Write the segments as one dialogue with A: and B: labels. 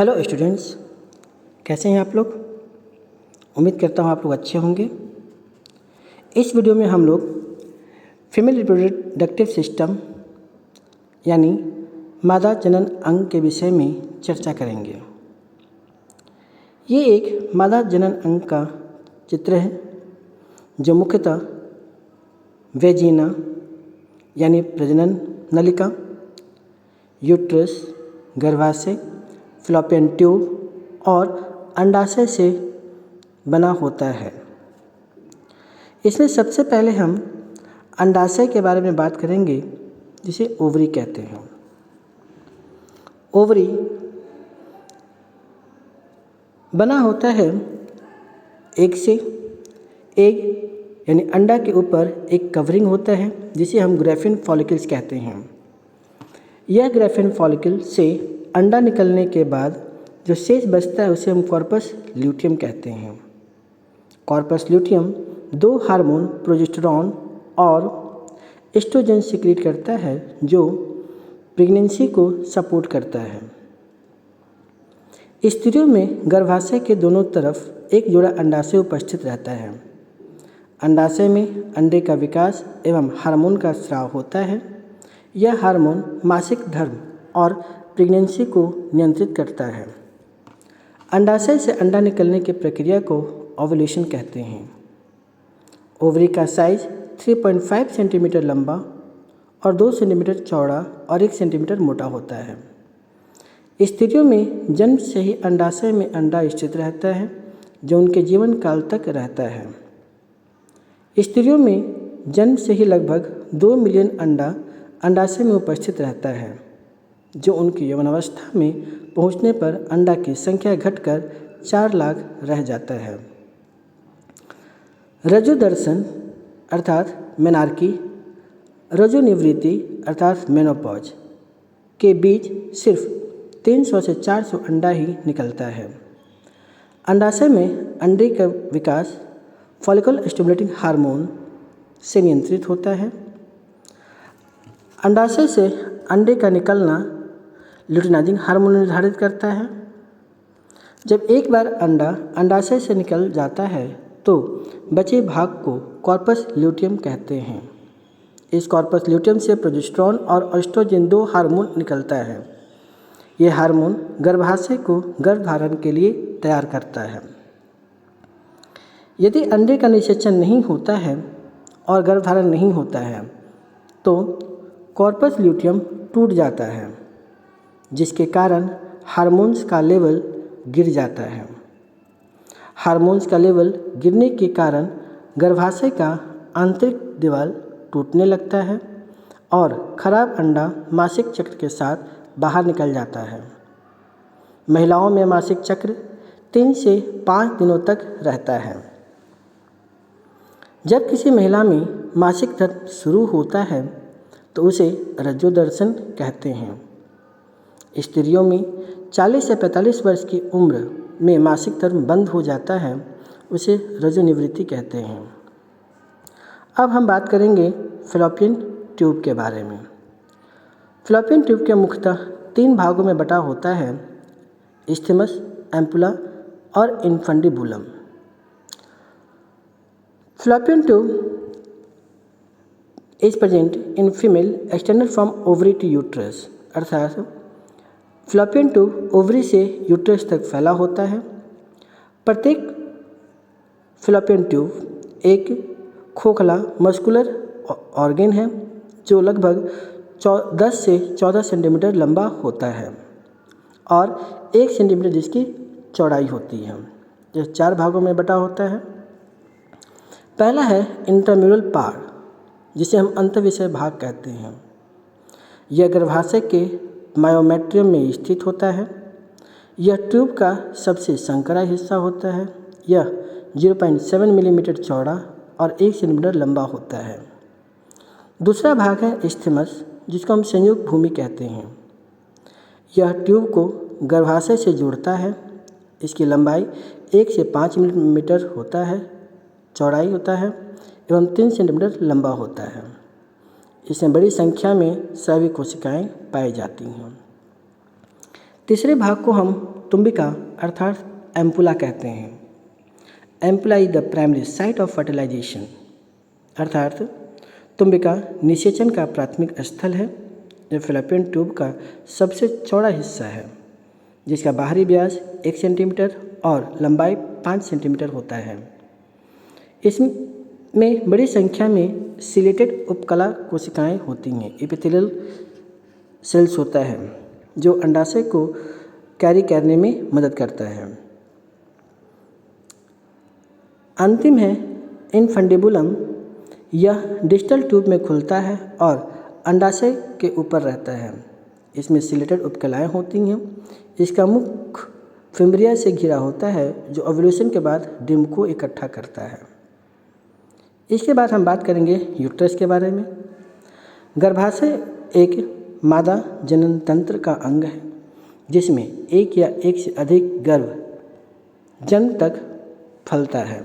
A: Hello students, कैसे हैं आप लोग। उम्मीद करता हूँ आप लोग अच्छे होंगे। इस वीडियो में हम लोग फीमेल रिप्रोडक्टिव सिस्टम यानी मादा जनन अंग के विषय में चर्चा करेंगे। ये एक मादा जनन अंग का चित्र है जो मुख्यतः वेजिना यानी प्रजनन नलिका, यूट्रस, गर्भाशय, फ़ैलोपियन ट्यूब और अंडाशय से बना होता है। इसमें सबसे पहले हम अंडाशय के बारे में बात करेंगे, जिसे ओवरी कहते हैं। ओवरी बना होता है एग से। एग यानी अंडा के ऊपर एक कवरिंग होता है जिसे हम ग्रैफिन फॉलिकल्स कहते हैं। यह ग्रैफिन फॉलिकल से अंडा निकलने के बाद जो शेष बचता है उसे हम कॉर्पस ल्यूटियम कहते हैं। कॉर्पस ल्यूटियम दो हार्मोन प्रोजेस्टेरॉन और एस्ट्रोजन सिक्रीट करता है जो प्रेगनेंसी को सपोर्ट करता है। स्त्रियों में गर्भाशय के दोनों तरफ एक जोड़ा अंडाशय उपस्थित रहता है। अंडाशय में अंडे का विकास एवं हार्मोन का स्राव होता है। यह हार्मोन मासिक धर्म और प्रेगनेंसी को नियंत्रित करता है। अंडाशय से अंडा निकलने की प्रक्रिया को ओव्यूलेशन कहते हैं। ओवरी का साइज 3.5 सेंटीमीटर लंबा और 2 सेंटीमीटर चौड़ा और 1 सेंटीमीटर मोटा होता है। स्त्रियों में जन्म से ही अंडाशय में अंडा स्थित रहता है जो उनके जीवन काल तक रहता है। स्त्रियों में जन्म से ही लगभग 2 मिलियन अंडा अंडाशय में उपस्थित रहता है, जो उनकी यौवनावस्था में पहुंचने पर अंडा की संख्या घटकर 4 लाख रह जाता है। रजोदर्शन अर्थात मेनार्की, रजोनिवृत्ति अर्थात मेनोपॉज के बीच सिर्फ 300 से 400 अंडा ही निकलता है। अंडाशय में अंडे का विकास फॉलिकल स्टिमुलेटिंग हार्मोन से नियंत्रित होता है। अंडाशय से अंडे का निकलना ल्यूटिनाइजिंग हार्मोन निर्धारित करता है। जब एक बार अंडा अंडाशय से निकल जाता है तो बचे भाग को कॉर्पस ल्यूटियम कहते हैं। इस कॉर्पस ल्यूटियम से प्रोजेस्टेरॉन और एस्ट्रोजन दो हार्मोन निकलता है। ये हार्मोन गर्भाशय को गर्भधारण के लिए तैयार करता है। यदि अंडे का निषेचन नहीं होता है और गर्भधारण नहीं होता है तो कॉर्पस ल्यूटियम टूट जाता है, जिसके कारण हार्मोन्स का लेवल गिर जाता है। हार्मोन्स का लेवल गिरने के कारण गर्भाशय का आंतरिक दीवार टूटने लगता है और खराब अंडा मासिक चक्र के साथ बाहर निकल जाता है। महिलाओं में मासिक चक्र 3 से 5 दिनों तक रहता है। जब किसी महिला में मासिक धर्म शुरू होता है तो उसे रजोदर्शन कहते हैं। स्त्रियों में 40 से 45 वर्ष की उम्र में मासिक धर्म बंद हो जाता है, उसे रजोनिवृत्ति कहते हैं। अब हम बात करेंगे फ़ैलोपियन ट्यूब के बारे में। फ़ैलोपियन ट्यूब के मुख्यतः 3 भागों में बटा होता है: इस्थमस, एम्पुला और infundibulum. Fallopian tube is present in female extended from ovary to uterus, अर्थात फ़ैलोपियन ट्यूब ओवरी से यूट्रस तक फैला होता है। प्रत्येक फ़ैलोपियन ट्यूब एक खोखला मस्कुलर ऑर्गन है जो लगभग 10 से 14 सेंटीमीटर लंबा होता है और 1 सेंटीमीटर जिसकी चौड़ाई होती है। यह 4 भागों में बटा होता है। पहला है इंट्राम्यूरल पार्ट, जिसे हम अंतःविषय भाग कहते हैं। यह गर्भाशय के मायोमेट्रियम में स्थित होता है। यह ट्यूब का सबसे संकरा हिस्सा होता है। यह 0.7 मिलीमीटर चौड़ा और 1 सेंटीमीटर लंबा होता है। दूसरा भाग है इस्थमस, जिसको हम संयुक्त भूमि कहते हैं। यह ट्यूब को गर्भाशय से जोड़ता है। इसकी लंबाई 1 से 5 मिलीमीटर होता है, चौड़ाई होता है एवं 3 सेंटीमीटर लंबा होता है। इसमें बड़ी संख्या में स्रावी कोशिकाएं पाई जाती हैं। तीसरे भाग को हम तुम्बिका अर्थात एम्पुला कहते हैं। Ampulla is the primary site of fertilization, अर्थात तुम्बिका निषेचन का प्राथमिक स्थल है। यह फैलोपियन ट्यूब का सबसे चौड़ा हिस्सा है जिसका बाहरी व्यास 1 सेंटीमीटर और लंबाई 5 सेंटीमीटर होता है। इसमें बड़ी संख्या में सिलेटेड उपकला कोशिकाएं होती हैं। एपिथेलियल सेल्स होता है जो अंडाशय को कैरी करने में मदद करता है। अंतिम है इनफंडिबुलम। यह डिस्टल ट्यूब में खुलता है और अंडाशय के ऊपर रहता है। इसमें सिलेटेड उपकलाएं होती हैं। इसका मुख फिम्ब्रिया से घिरा होता है जो ओव्यूलेशन के बाद डिम्ब को इकट्ठा करता है। इसके बाद हम बात करेंगे यूट्रस के बारे में। गर्भाशय एक मादा जनन तंत्र का अंग है जिसमें एक या एक से अधिक गर्भ जन्म तक फलता है।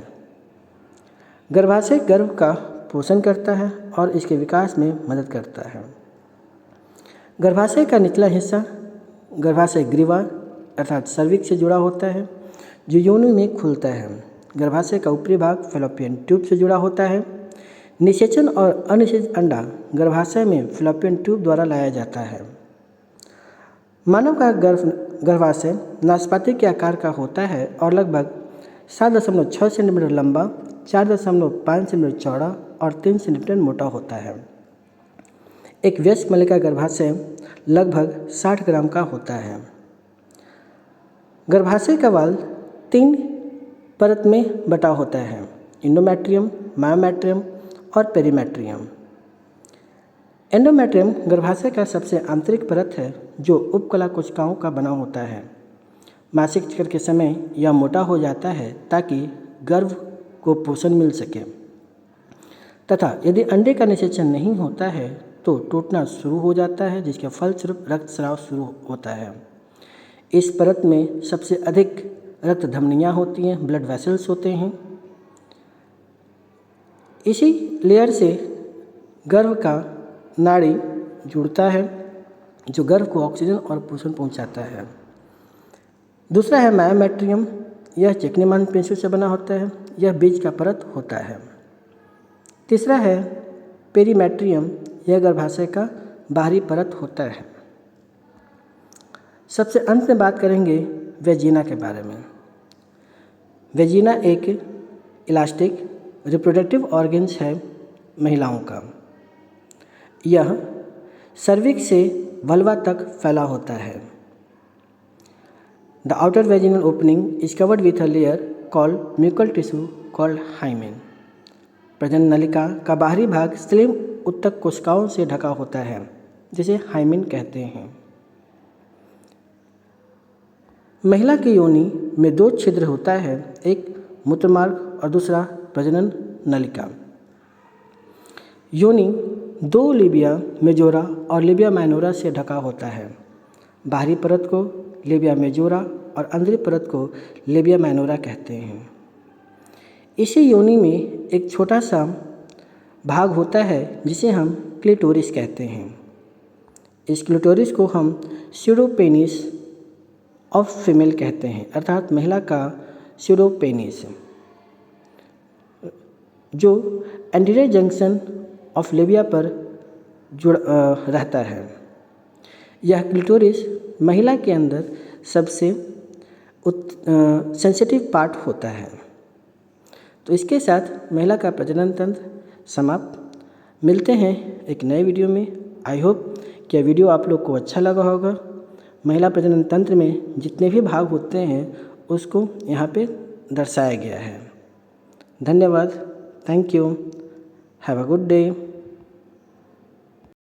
A: गर्भाशय गर्भ का पोषण करता है और इसके विकास में मदद करता है। गर्भाशय का निचला हिस्सा गर्भाशय ग्रीवा अर्थात सर्विक्स से जुड़ा होता है जो योनि में खुलता है। गर्भाशय का ऊपरी भाग फैलोपियन ट्यूब से जुड़ा होता है। निषेचन और अनिषेचित अंडा गर्भाशय में फैलोपियन ट्यूब द्वारा लाया जाता है। मानव का गर्भाशय नाशपाती के आकार का होता है और लगभग 7.6 सेंटीमीटर लंबा, 4.5 सेंटीमीटर चौड़ा और 3 सेंटीमीटर मोटा होता है। एक वयस्क महिला का गर्भाशय लगभग 60 ग्राम का होता है। गर्भाशय का वाल 3 परत में बटा होता है, एंडोमेट्रियम, मायोमेट्रियम और पेरीमेट्रियम। एंडोमेट्रियम गर्भाशय का सबसे आंतरिक परत है जो उपकला कोशिकाओं का बना होता है। मासिक चक्र के समय यह मोटा हो जाता है ताकि गर्भ को पोषण मिल सके तथा यदि अंडे का निषेचन नहीं होता है तो टूटना शुरू हो जाता है जिसके फलस्वरूप रक्तस्राव शुरू होता है। इस परत में सबसे अधिक रक्त धमनियाँ होती हैं, ब्लड वेसल्स होते हैं। इसी लेयर से गर्भ का नाड़ी जुड़ता है जो गर्भ को ऑक्सीजन और पोषण पहुंचाता है। दूसरा है मायोमेट्रियम। यह चिकनी मांसपेशियों से बना होता है। यह बीज का परत होता है। तीसरा है पेरीमेट्रियम। यह गर्भाशय का बाहरी परत होता है। सबसे अंत में बात करेंगे वेजिना के बारे में। वेजिना एक इलास्टिक रिप्रोडक्टिव ऑर्गन्स है महिलाओं का। यह सर्विक्स से वल्वा तक फैला होता है। The outer vaginal opening is covered with a layer called mucal tissue called hymen. प्रजनन नलिका का बाहरी भाग स्लिम उत्तक कोशिकाओं से ढका होता है जिसे हाइमेन कहते हैं। महिला की योनि में 2 छिद्र होता है, एक मूत्रमार्ग और दूसरा प्रजनन नलिका। योनि 2 लेबिया मेजोरा और लेबिया माइनोरा से ढका होता है। बाहरी परत को लेबिया मेजोरा और अंदरी परत को लेबिया माइनोरा कहते हैं। इसी योनि में एक छोटा सा भाग होता है जिसे हम क्लिटोरिस कहते हैं। इस क्लिटोरिस को हम स्यूडोपेनिस ऑफ फीमेल कहते हैं, अर्थात महिला का स्यूडोपेनिस, जो एंटीरियर जंक्शन ऑफ लेबिया पर जुड़ रहता है। यह क्लिटोरिस महिला के अंदर सबसे सेंसिटिव पार्ट होता है। तो इसके साथ महिला का प्रजनन तंत्र समाप्त। मिलते हैं एक नए वीडियो में। आई होप कि यह वीडियो आप लोग को अच्छा लगा होगा। महिला प्रजनन तंत्र में जितने भी भाग होते हैं उसको यहाँ पे दर्शाया गया है। धन्यवाद। Thank you. Have a good day.